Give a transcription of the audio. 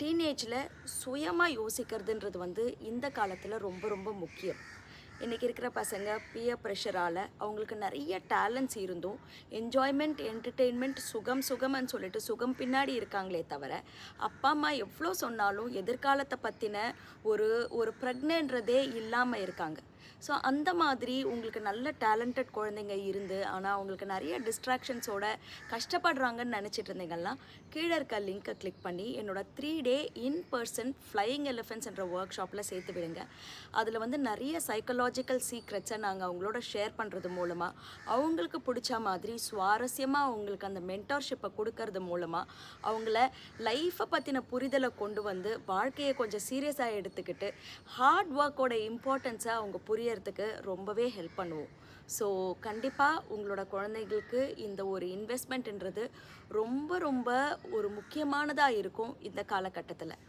டீனேஜில் சுயமாக யோசிக்கிறதுன்றது வந்து இந்த காலத்தில் ரொம்ப ரொம்ப முக்கியம். இன்றைக்கி இருக்கிற பசங்க பியர் ப்ரெஷரால் அவங்களுக்கு நிறைய டேலண்ட்ஸ் இருந்தும் என்ஜாய்மெண்ட் என்டர்டெயின்மெண்ட் சுகம்னு சொல்லிட்டு சுகம் பின்னாடி இருக்காங்களே தவிர, அப்பா அம்மா எவ்வளோ சொன்னாலும் எதிர்காலத்தை பற்றின ஒரு ஒரு பிரக்னன்றதே இல்லாமல் இருக்காங்க. ஸோ அந்த மாதிரி உங்களுக்கு நல்ல டேலண்டட் குழந்தைங்க இருந்து ஆனால் அவங்களுக்கு நிறைய டிஸ்ட்ராக்ஷன்ஸோட கஷ்டப்படுறாங்கன்னு நினச்சிட்டு இருந்தீங்கன்னா, கீழே இருக்க லிங்க்கை கிளிக் பண்ணி என்னோட 3 டே இன் பர்சன் ஃப்ளையிங் எலிஃபென்ட்ஸ் என்ற ஒர்க் ஷாப்பில் சேர்த்து விடுங்க. அதில் வந்து நிறைய சைக்கலாஜிக்கல் சீக்ரெட்ஸை நாங்கள் அவங்களோட ஷேர் பண்ணுறது மூலமாக, அவங்களுக்கு பிடிச்ச மாதிரி சுவாரஸ்யமாக அவங்களுக்கு அந்த மென்டார்ஷிப்பை கொடுக்கறது மூலமாக அவங்கள லைஃப்பை பற்றின புரிதலை கொண்டு வந்து வாழ்க்கையை கொஞ்சம் சீரியஸாக எடுத்துக்கிட்டு ஹார்ட் ஒர்க்கோட இம்பார்ட்டன்ஸை அவங்க புரியறதுக்கு ரொம்பவே ஹெல்ப் பண்ணுவோம். ஸோ கண்டிப்பாக உங்களோட குழந்தைகளுக்கு இந்த ஒரு இன்வெஸ்ட்மெண்ட்ன்றது ரொம்ப ரொம்ப ஒரு முக்கியமானதாக இருக்கும் இந்த காலகட்டத்தில்.